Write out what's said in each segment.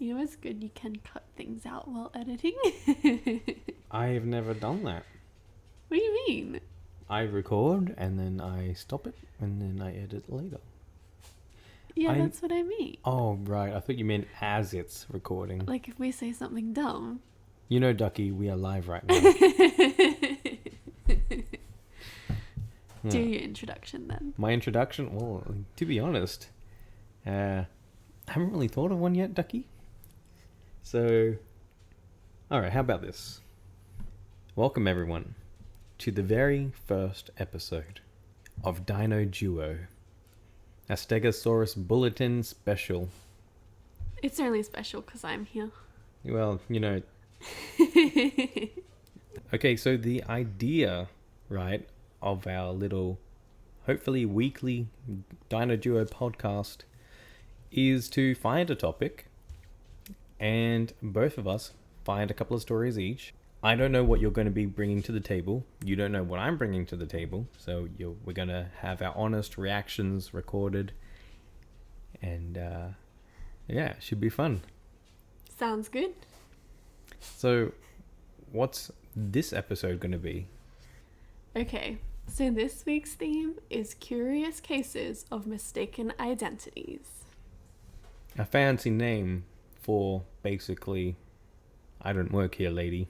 You know, it's good you can cut things out while editing. I've never done that. What do you mean? I record and then I stop it and then I edit later. Yeah, that's what I mean. Oh, right. I thought you meant as it's recording. Like if we say something dumb. You know, Ducky, we are live right now. Do your introduction then. My introduction? Well, to be honest, I haven't really thought of one yet, Ducky. So, alright, how about this? Welcome, everyone, to the very first episode of Dino Duo, a Stegosaurus Bulletin special. It's only special because I'm here. Well, you know... Okay, so the idea, right, of our little, hopefully weekly Dino Duo podcast is to find a topic and both of us find a couple of stories each. I don't know what you're going to be bringing to the table. You don't know what I'm bringing to the table. So we're going to have our honest reactions recorded. And yeah, it should be fun. Sounds good. So what's this episode going to be? Okay, so this week's theme is curious cases of mistaken identities. A fancy name for basically, I don't work here, lady.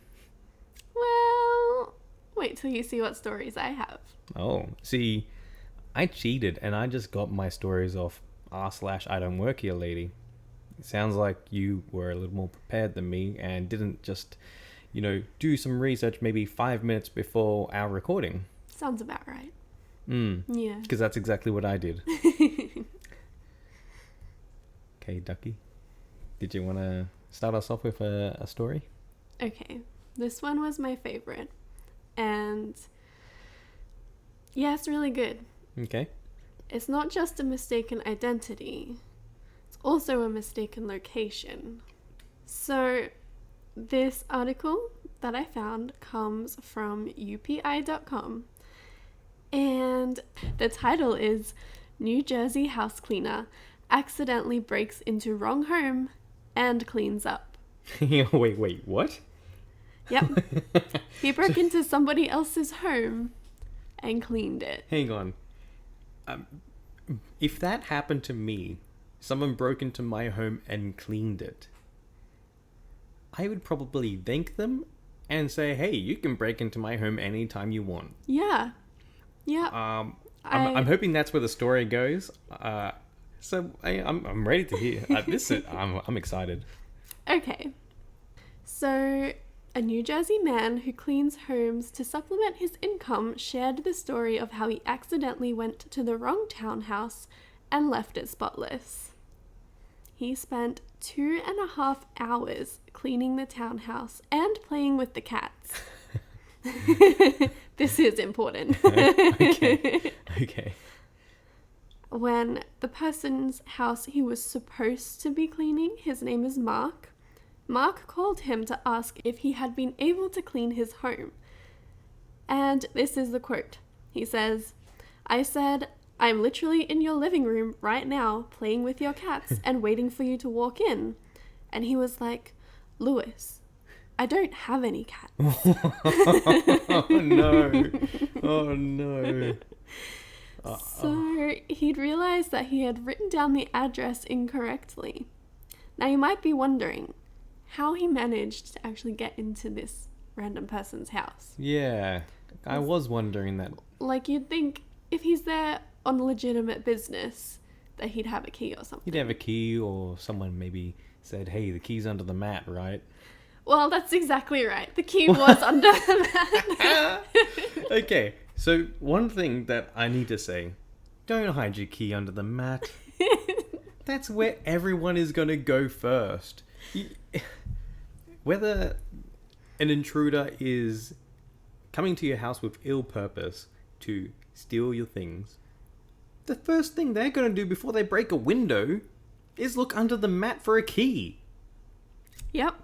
Well, wait till you see what stories I have. Oh, see, I cheated and I just got my stories off r/I don't work here, lady. It sounds like you were a little more prepared than me and didn't just, you know, do some research maybe 5 minutes before our recording. Sounds about right. Yeah. Because that's exactly what I did. Okay, Ducky. Did you want to start us off with a story? Okay, this one was my favorite. And yeah, it's really good. Okay. It's not just a mistaken identity. It's also a mistaken location. So this article that I found comes from upi.com. And the title is New Jersey House Cleaner Accidentally Breaks into Wrong Home and Cleans Up. Wait, what? Yep. He broke into somebody else's home and cleaned it. Hang on. If that happened to me, someone broke into my home and cleaned it, I would probably thank them and say, hey, you can break into my home anytime you want. Yeah. Yeah. I'm hoping that's where the story goes. So I'm ready to hear. I'm excited. Okay. So, a New Jersey man who cleans homes to supplement his income shared the story of how he accidentally went to the wrong townhouse and left it spotless. He spent 2.5 hours cleaning the townhouse and playing with the cats. This is important. Okay. When the person's house he was supposed to be cleaning, his name is Mark called him to ask if he had been able to clean his home. And this is the quote. He says, I said, I'm literally in your living room right now playing with your cats and waiting for you to walk in. And he was like, Lewis, I don't have any cats. Oh no. Oh no. So he'd realized that he had written down the address incorrectly. Now you might be wondering how he managed to actually get into this random person's house. Yeah, I was wondering that. Like, you'd think if he's there on legitimate business that he'd have a key or something. He'd have a key, or someone maybe said, hey, the key's under the mat, right? Well, that's exactly right. The key was under the mat. Okay, so one thing that I need to say, don't hide your key under the mat. That's where everyone is going to go first. Whether an intruder is coming to your house with ill purpose to steal your things, the first thing they're going to do before they break a window is look under the mat for a key. Yep.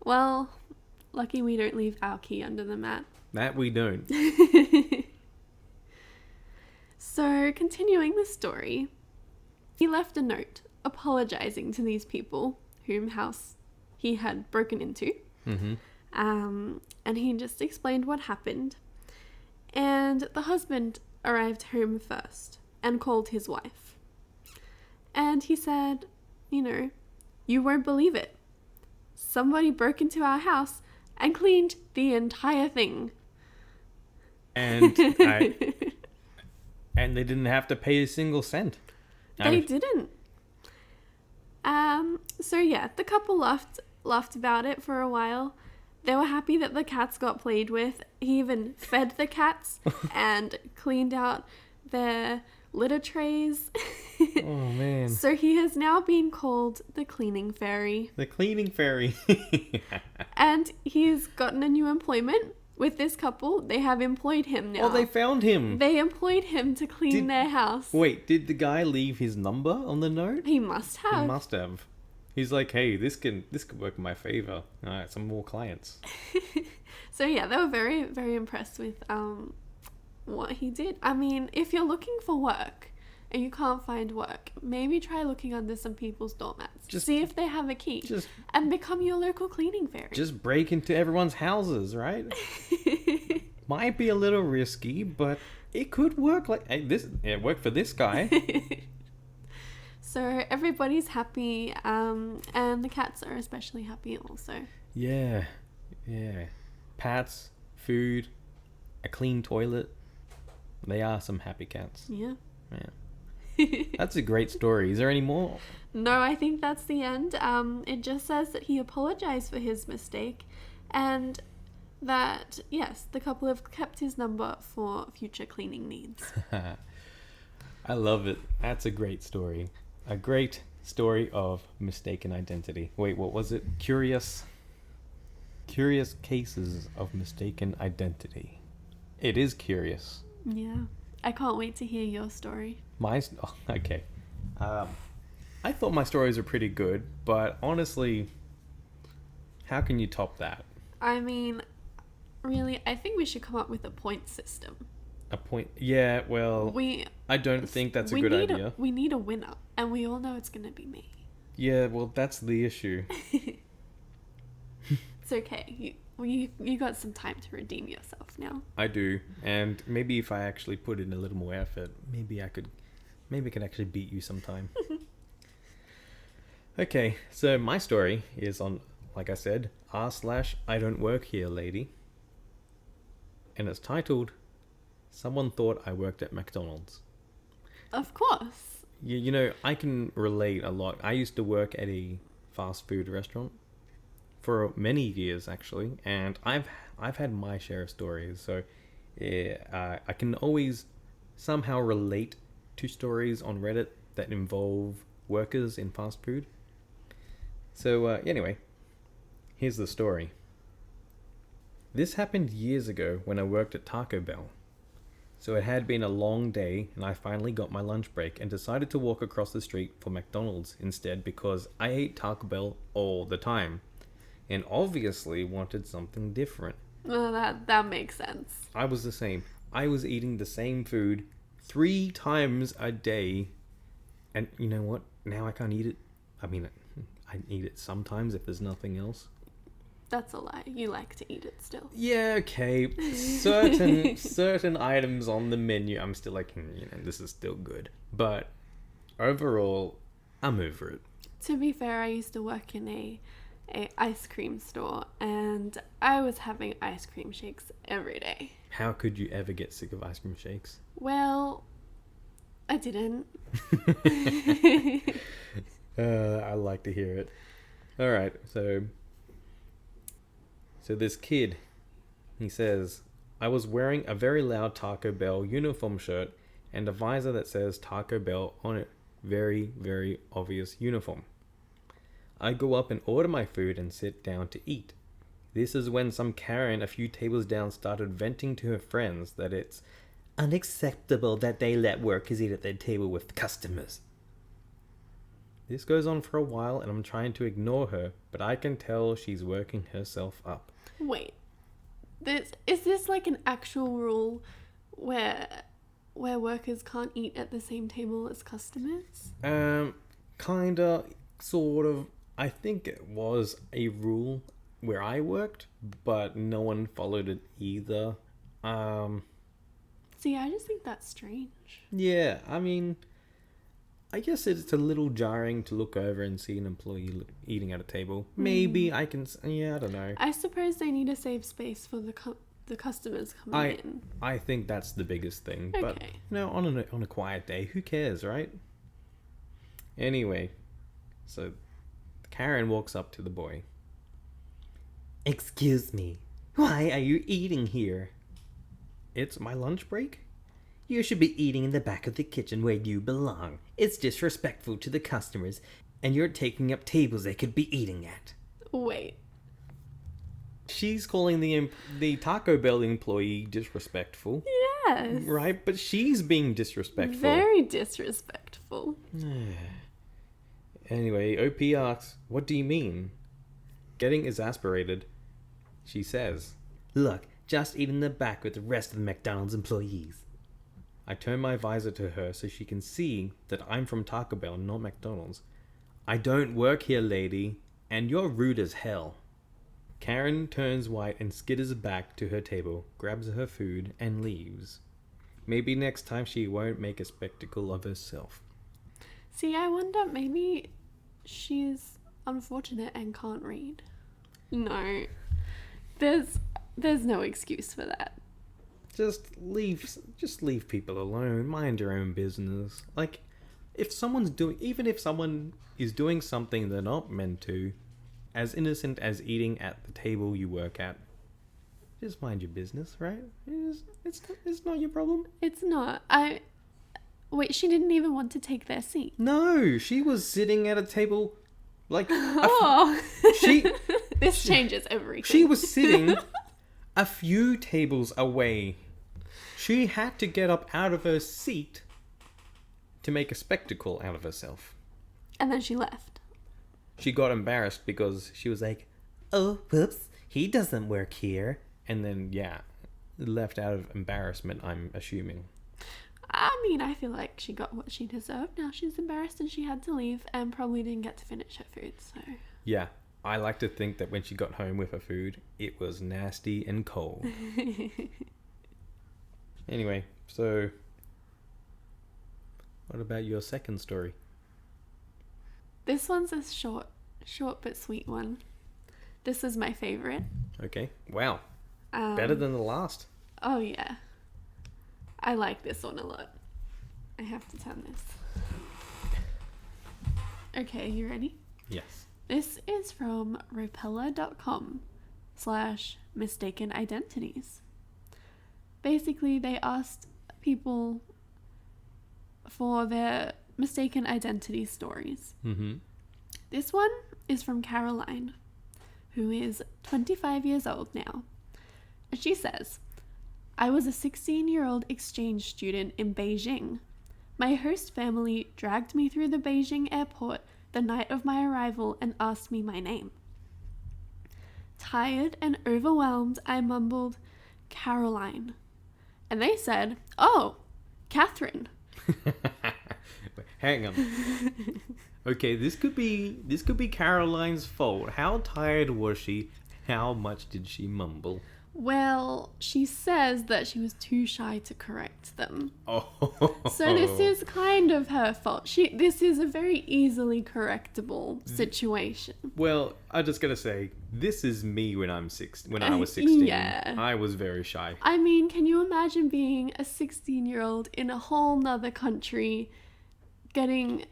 Well, lucky we don't leave our key under the mat. That we don't. So, continuing the story, he left a note apologizing to these people whom house he had broken into. Mm-hmm. And he just explained what happened. And the husband arrived home first and called his wife. And he said, you won't believe it. Somebody broke into our house and cleaned the entire thing. And and they didn't have to pay a single cent. They didn't. So yeah, the couple laughed about it for a while. They were happy that the cats got played with. He even fed the cats and cleaned out their litter trays. Oh, man. So he has now been called the cleaning fairy. The cleaning fairy. And he's gotten a new employment with this couple. They have employed him now. Oh, they found him. They employed him to clean their house. Wait, did the guy leave his number on the note? He must have. He must have. He's like, hey, this could work in my favor. All right, some more clients. So yeah, they were very, very impressed with what he did. I mean, if you're looking for work and you can't find work, maybe try looking under some people's doormats. Just see if they have a key. And become your local cleaning fairy. Just break into everyone's houses, right? Might be a little risky, but it could work. Like, hey, it worked for this guy. So everybody's happy, and the cats are especially happy also. Yeah. Pats, food, a clean toilet. They are some happy cats. Yeah. That's a great story. Is there any more? No, I think that's the end. It just says that he apologized for his mistake, and that, yes, the couple have kept his number for future cleaning needs. I love it. That's a great story. A great story of mistaken identity. Wait, what was it? Curious cases of mistaken identity. It is curious. Yeah. I can't wait to hear your story. Okay. I thought my stories were pretty good, but honestly, how can you top that? I mean, really, I think we should come up with a point system. A point? Yeah, well, I don't think that's a good idea. We need a winner, and we all know it's going to be me. Yeah, well, that's the issue. It's okay. You got some time to redeem yourself now. I do, and maybe if I actually put in a little more effort, maybe I could actually beat you sometime. Okay, so my story is on, like I said, r/I don't work here, lady. And it's titled, Someone Thought I Worked at McDonald's. Of course. I can relate a lot. I used to work at a fast food restaurant for many years, actually, and I've had my share of stories, so I can always somehow relate to stories on Reddit that involve workers in fast food. So anyway, here's the story. This happened years ago when I worked at Taco Bell. So it had been a long day, and I finally got my lunch break and decided to walk across the street for McDonald's instead because I ate Taco Bell all the time and obviously wanted something different. Well, that makes sense. I was the same. I was eating the same food 3 times a day, and you know what? Now I can't eat it. I mean, I eat it sometimes if there's nothing else. That's a lie. You like to eat it still. Yeah, okay. Certain items on the menu, I'm still like, this is still good. But overall, I'm over it. To be fair, I used to work in a ice cream store, and I was having ice cream shakes every day. How could you ever get sick of ice cream shakes? Well, I didn't. I like to hear it. All right, so this kid, he says, I was wearing a very loud Taco Bell uniform shirt and a visor that says Taco Bell on it. Very, very obvious uniform. I go up and order my food and sit down to eat. This is when some Karen a few tables down started venting to her friends that it's unacceptable that they let workers eat at their table with customers. This goes on for a while and I'm trying to ignore her, but I can tell she's working herself up. Wait, is this like an actual rule where workers can't eat at the same table as customers? Kinda, sort of. I think it was a rule where I worked, but no one followed it either. See, I just think that's strange. Yeah, I mean, I guess it's a little jarring to look over and see an employee eating at a table. Maybe I can, yeah, I don't know. I suppose they need to save space for the customers coming in. I think that's the biggest thing. But, Okay. on a quiet day, who cares, right? Anyway, so Karen walks up to the boy. Excuse me, why are you eating here? It's my lunch break? You should be eating in the back of the kitchen where you belong. It's disrespectful to the customers, and you're taking up tables they could be eating at. Wait. She's calling the Taco Bell employee disrespectful. Yes. Right? But she's being disrespectful. Very disrespectful. Anyway, OP asks, what do you mean? Getting exasperated, she says, look, just eat in the back with the rest of the McDonald's employees. I turn my visor to her so she can see that I'm from Taco Bell, not McDonald's. I don't work here, lady, and you're rude as hell. Karen turns white and skitters back to her table, grabs her food, and leaves. Maybe next time she won't make a spectacle of herself. See, I wonder, maybe she's unfortunate and can't read. No. There's no excuse for that. Just leave people alone. Mind your own business. Like, if someone is doing something they're not meant to, as innocent as eating at the table you work at, just mind your business, right? It's not your problem. It's not. Wait, she didn't even want to take their seat. No, she was sitting at a table, like This changes everything. She was sitting a few tables away. She had to get up out of her seat to make a spectacle out of herself. And then she left. She got embarrassed because she was like, oh, whoops, he doesn't work here. And then, yeah, left out of embarrassment, I'm assuming. I mean, I feel like she got what she deserved. Now she's embarrassed and she had to leave and probably didn't get to finish her food, so... Yeah, I like to think that when she got home with her food, it was nasty and cold. Anyway, so... what about your second story? This one's a short but sweet one. This is my favourite. Okay, wow. Better than the last. Oh, yeah. I like this one a lot. I have to turn this. Okay, you ready? Yes. This is from repeller.com/mistaken identities. Basically, they asked people for their mistaken identity stories. Mm-hmm. This one is from Caroline, who is 25 years old now. And she says, I was a 16-year-old exchange student in Beijing. My host family dragged me through the Beijing airport the night of my arrival and asked me my name. Tired and overwhelmed, I mumbled, Caroline. And they said, oh, Catherine. Hang on. Okay, this could be Caroline's fault. How tired was she? How much did she mumble? Well, she says that she was too shy to correct them. Oh. So this is kind of her fault. This is a very easily correctable situation. Well, I just gotta say, this is me when I was 16. Yeah. I was very shy. I mean, can you imagine being a 16-year-old in a whole nother country, getting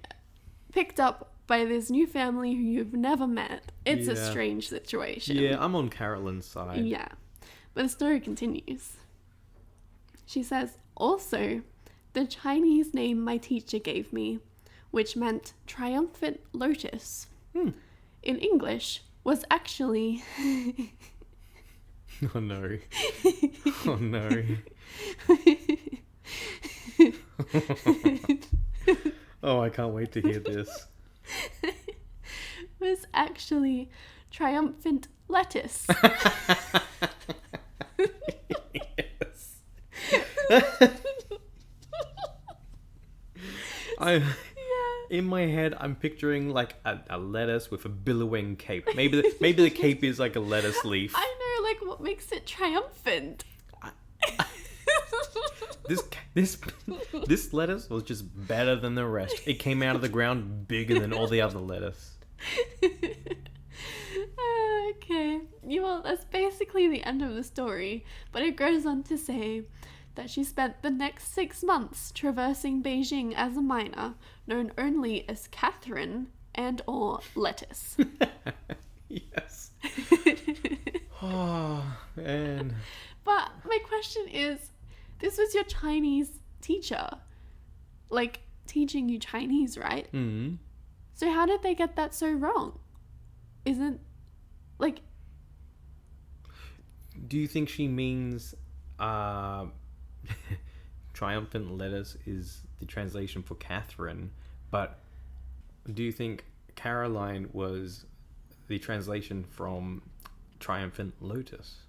picked up by this new family who you've never met? It's a strange situation. Yeah, I'm on Caroline's side. Yeah. But the story continues. She says, also, the Chinese name my teacher gave me, which meant triumphant lotus, in English, was actually... Oh no. Oh no. Oh, I can't wait to hear this. was actually triumphant lettuce. Yes. In my head, I'm picturing like a lettuce with a billowing cape. Maybe the cape is like a lettuce leaf. I know, like, what makes it triumphant? This lettuce was just better than the rest. It came out of the ground bigger than all the other lettuce. Okay. Yeah, well, that's basically the end of the story. But it goes on to say that she spent the next 6 months traversing Beijing as a minor, known only as Catherine and or Lettuce. Yes. Oh, man. But my question is, this was your Chinese teacher, like, teaching you Chinese, right? Mm. So how did they get that so wrong? Isn't, like... Do you think she means triumphant lettuce is the translation for Catherine, but do you think Caroline was the translation from triumphant lotus?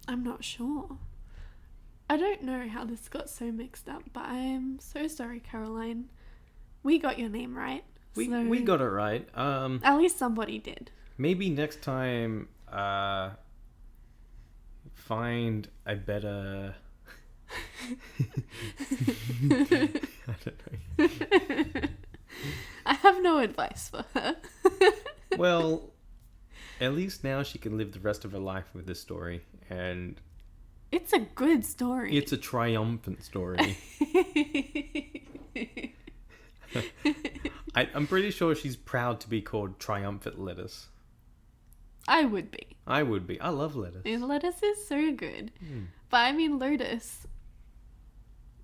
I'm not sure. I don't know how this got so mixed up, but I'm so sorry, Caroline. We got your name right. We got it right. At least somebody did. Maybe next time, find a better... I don't know. I have no advice for her. Well, at least now she can live the rest of her life with this story, and it's a good story. it's a triumphant story. I'm pretty sure she's proud to be called Triumphant Lettuce. I would be. I would be. I love lettuce. And lettuce is so good. Mm. But I mean, lotus.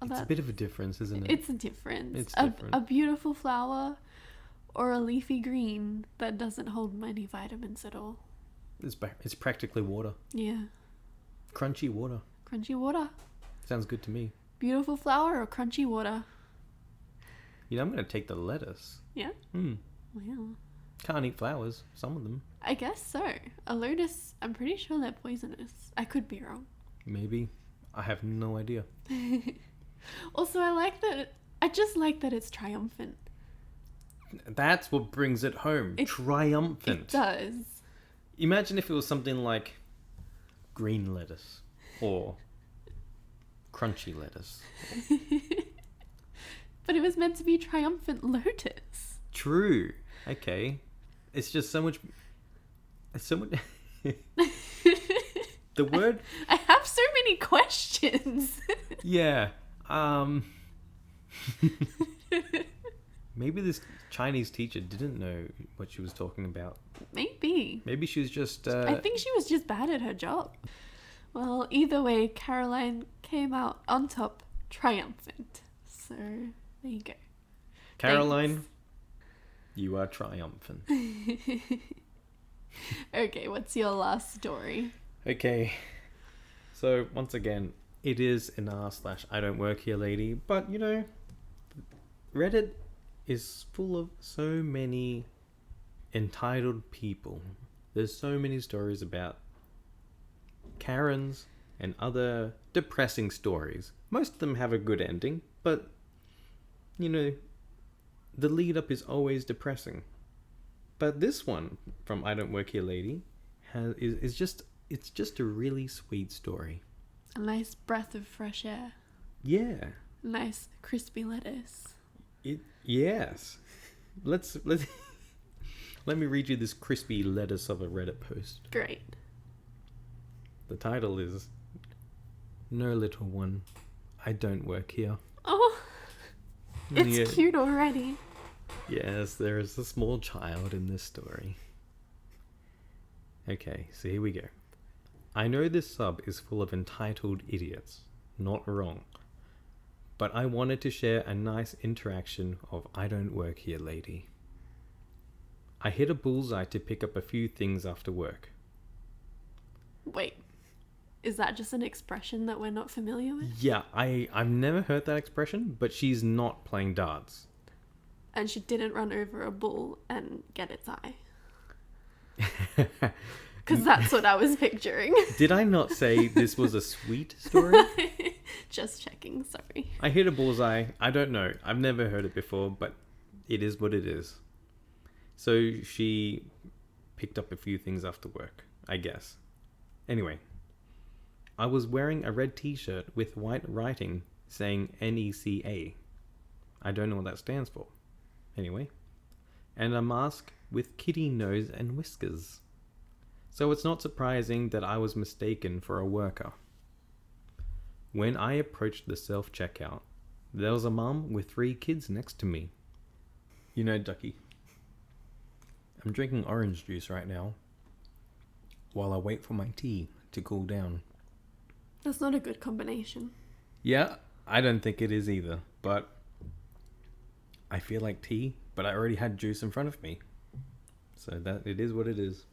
It's a bit of a difference, isn't it? It's a difference. It's different. A beautiful flower or a leafy green that doesn't hold many vitamins at all. It's practically water. Yeah. Crunchy water. Crunchy water. Sounds good to me. Beautiful flower or crunchy water? You know, I'm going to take the lettuce. Yeah? Mm. Wow. Can't eat flowers, some of them. I guess so. A lotus, I'm pretty sure they're poisonous. I could be wrong. Maybe. I have no idea. Also, I just like that it's triumphant. That's what brings it home. Triumphant. It does. Imagine if it was something like green lettuce or crunchy lettuce. But it was meant to be triumphant lotus. True. Okay. It's just so much... It's so much... The word... I have so many questions. Yeah. Maybe this Chinese teacher didn't know what she was talking about. Maybe. Maybe she was just... I think she was just bad at her job. Well, either way, Caroline came out on top triumphant. So, there you go. Caroline, Thanks. You are triumphant. Okay, what's your last story? Okay. So, once again, it is an r/I don't work here lady, but, you know, Reddit is full of so many entitled people. There's so many stories about Karens and other depressing stories. Most of them have a good ending, but, you know, the lead up is always depressing. But this one from I Don't Work Here Lady is just a really sweet story. A nice breath of fresh air. Yeah. Nice crispy lettuce. Yes. Let's let me read you this crispy lettuce of a Reddit post. Great. The title is No Little One, I Don't Work Here. Oh, it's Yeah. cute already. Yes, there is a small child in this story. Okay, so here we go. I know this sub is full of entitled idiots. Not wrong. But I wanted to share a nice interaction of I Don't Work Here Lady. I hit a bullseye to pick up a few things after work. Wait, is that just an expression that we're not familiar with? Yeah, I've never heard that expression, but she's not playing darts. And she didn't run over a bull and get its eye. Because that's what I was picturing. Did I not say this was a sweet story? Just checking, sorry. I hit a bullseye. I don't know. I've never heard it before, but it is what it is. So she picked up a few things after work, I guess. Anyway, I was wearing a red t-shirt with white writing saying NECA. I don't know what that stands for. Anyway. And a mask with kitty nose and whiskers. So it's not surprising that I was mistaken for a worker. When I approached the self-checkout, there was a mum with 3 kids next to me. You know, Ducky, I'm drinking orange juice right now while I wait for my tea to cool down. That's not a good combination. Yeah, I don't think it is either, but I feel like tea, but I already had juice in front of me. So that it is what it is.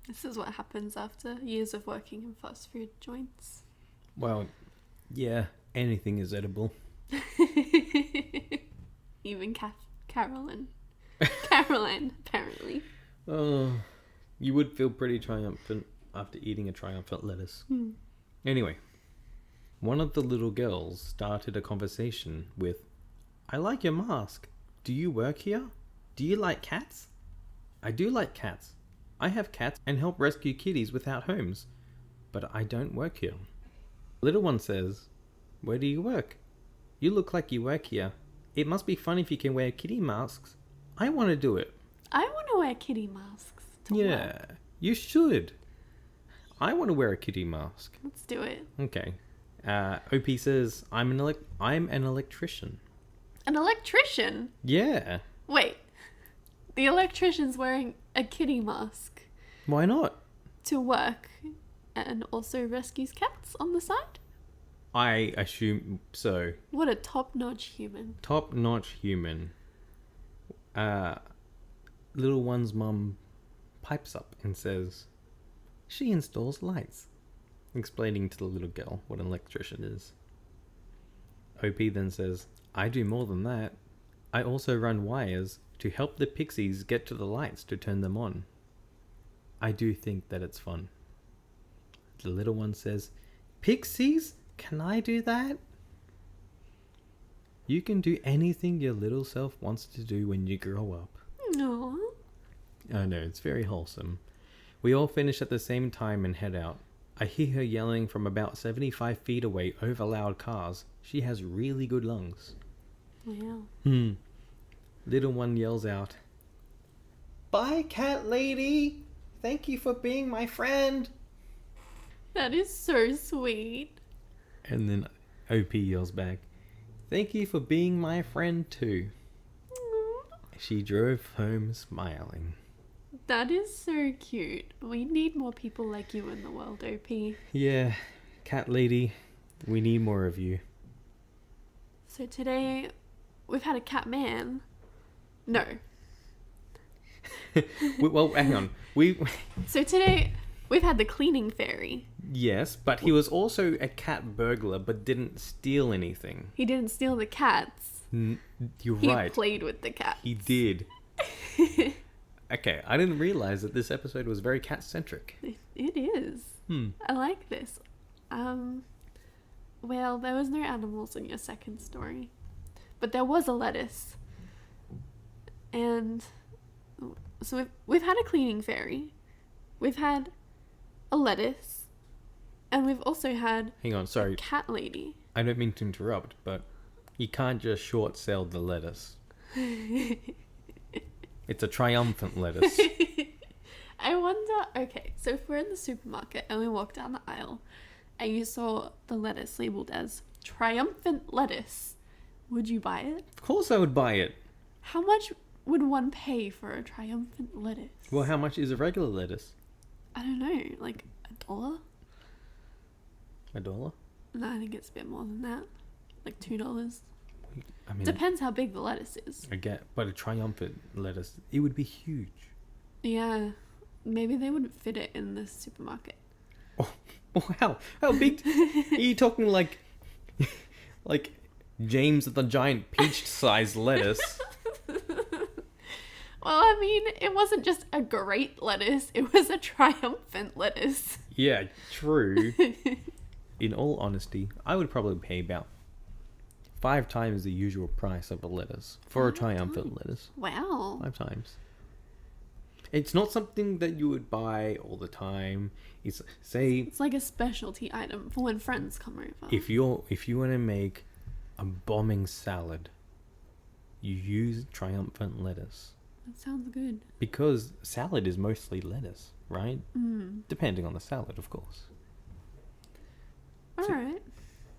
This is what happens after years of working in fast food joints. Well, yeah, anything is edible. Even Caroline. Caroline, apparently. Oh, you would feel pretty triumphant after eating a triumphant lettuce. Anyway, one of the little girls started a conversation with, "I like your mask. Do you work here? Do you like cats?" "I do like cats. I have cats and help rescue kitties without homes. But I don't work here." Little one says, "Where do you work? You look like you work here. It must be fun if you can wear kitty masks. I want to do it." I want to wear kitty masks. Yeah, you should. I want to wear a kitty mask. Let's do it. Okay. OP says, I'm an electrician. An electrician? Yeah. Wait. The electrician's wearing a kitty mask Why not? to work and also rescues cats on the side? I assume so. What a top-notch human. Top-notch human. Little one's mum pipes up and says, "She installs lights," explaining to the little girl what an electrician is. OP then says, "I do more than that. I also run wires to help the pixies get to the lights to turn them on. I do think that it's fun." The little one says, "Pixies? Can I do that?" You can do anything your little self wants to do when you grow up. No. I know, it's very wholesome. We all finish at the same time and head out. I hear her yelling from about 75 feet away over loud cars. She has really good lungs. Wow. Little one yells out, "Bye, cat lady! Thank you for being my friend!" That is so sweet. And then OP yells back, "Thank you for being my friend too." She drove home smiling. That is so cute. We need more people like you in the world, OP. Yeah, cat lady, we need more of you. So today, we've had a cat man. No. Well, hang on. So today, we've had the cleaning fairy. Yes, but he was also a cat burglar, but didn't steal anything. He didn't steal the cats. You're He right. played with the cats. He did. Okay, I didn't realize that this episode was very cat-centric. It is. I like this. Well, there was no animals in your second story. But there was a lettuce. And so we've had a cleaning fairy. We've had a lettuce. And we've also had Hang on, sorry. a cat lady. I don't mean to interrupt, but you can't just short sell the lettuce. It's a triumphant lettuce. I wonder, okay, so if we're in the supermarket and we walk down the aisle and you saw the lettuce labeled as triumphant lettuce, would you buy it? Of course I would buy it. How much would one pay for a triumphant lettuce? Well, how much is a regular lettuce? I don't know, like $1? $1? No, I think it's a bit more than that. Like $2. I mean, Depends how big the lettuce is. I get, but a triumphant lettuce, it would be huge. Yeah, maybe they wouldn't fit it in the supermarket. Oh, how big? Are you talking like James the Giant peach-sized lettuce? Well, I mean, it wasn't just a great lettuce, it was a triumphant lettuce. Yeah, true. In all honesty, I would probably pay about 5 times the usual price of a lettuce for a triumphant lettuce. Wow. 5 times. It's not something that you would buy all the time. It's It's like a specialty item for when friends come over. if you want to make a bombing salad, you use triumphant lettuce. That sounds good. Because salad is mostly lettuce, right? Mm. Depending on the salad, of course. Alright.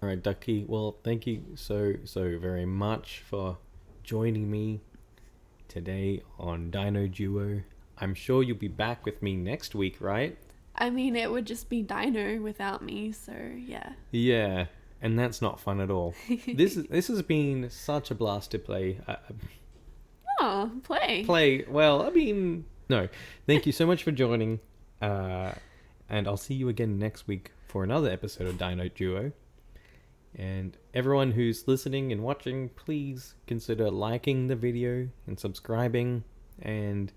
All right, Ducky. Well, thank you so very much for joining me today on Dino Duo. I'm sure you'll be back with me next week, right? I mean, it would just be Dino without me, so yeah. Yeah, and that's not fun at all. This has been such a blast to play. Oh, play. Play well. I mean, no. Thank you so much for joining, and I'll see you again next week for another episode of Dino Duo. And everyone who's listening and watching, please consider liking the video and subscribing. And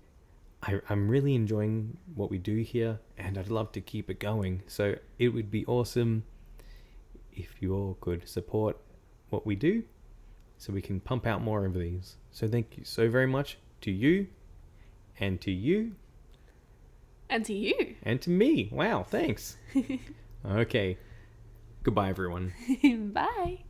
I'm really enjoying what we do here, and I'd love to keep it going. So it would be awesome if you all could support what we do so we can pump out more of these. So thank you so very much to you, and to you, And to you. and to me. Wow, thanks. Okay. Goodbye, everyone. Bye.